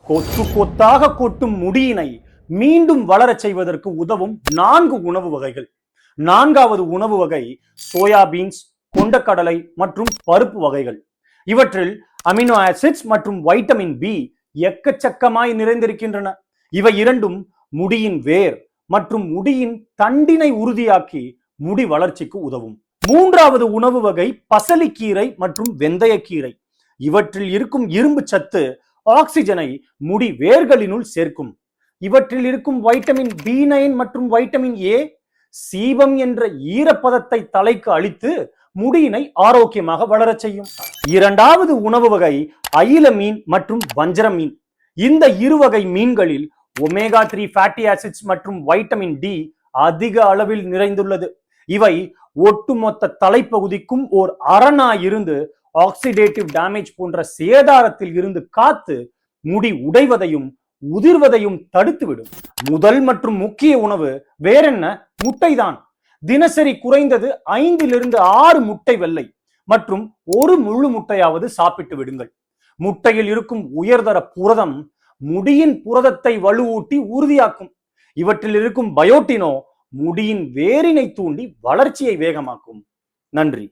கொத்து கொத்தாக கொட்டும் முடியினை மீண்டும் வளரச் செய்வதற்கு உதவும் 4 உணவு வகைகள். 4வது உணவு வகை சோயாபீன்ஸ், கொண்டக்கடலை மற்றும் பருப்பு வகைகள். இவற்றில் அமினோ ஆசிட்ஸ் மற்றும் வைட்டமின் பி எக்கச்சக்கமாய் நிறைந்திருக்கின்றன. இவை இரண்டும் முடியின் வேர் மற்றும் முடியின் தண்டினை உறுதியாக்கி முடி வளர்ச்சிக்கு உதவும். 3வது உணவு வகை பசலிக்கீரை மற்றும் வெந்தயக்கீரை. இவற்றில் இருக்கும் இரும்பு சத்து ஆக்சிஜனை முடி வேர்களினுள் சேர்க்கும். இவற்றில் இருக்கும் வைட்டமின் B9 மற்றும் வைட்டமின் ஏ சீபம் என்ற ஈரப்பதத்தை தலைக்கு அளித்து முடியினை ஆரோக்கியமாக வளரச் செய்யும். 2வது உணவு வகை அயில மீன் மற்றும் வஞ்சர மீன். இந்த இருவகை மீன்களில் ஒமேகா 3 ஃபேட்டி ஆசிட்ஸ் மற்றும் வைட்டமின் டி அதிக அளவில் நிறைந்துள்ளது. இவை ஒட்டுமொத்த தலைப்பகுதிக்கும் ஓர் அரணாய் இருந்து ஆக்சிடேட்டிவ் டேமேஜ் போன்ற சேதாரத்தில் இருந்து காத்து முடி உடைவதையும் உதிர்வதையும் தடுத்துவிடும். முதல் மற்றும் முக்கிய உணவு வேறென்ன? முட்டைதான். தினசரி குறைந்தது 5 to 6 முட்டை வெள்ளை மற்றும் ஒரு முழு முட்டையாவது சாப்பிட்டு விடுங்கள். முட்டையில் இருக்கும் உயர்தர புரதம் முடியின் புரதத்தை வலுவூட்டி உறுதியாக்கும். இவற்றில் இருக்கும் பயோட்டினோ முடியின் வேரினை தூண்டி வளர்ச்சியை வேகமாக்கும். நன்றி.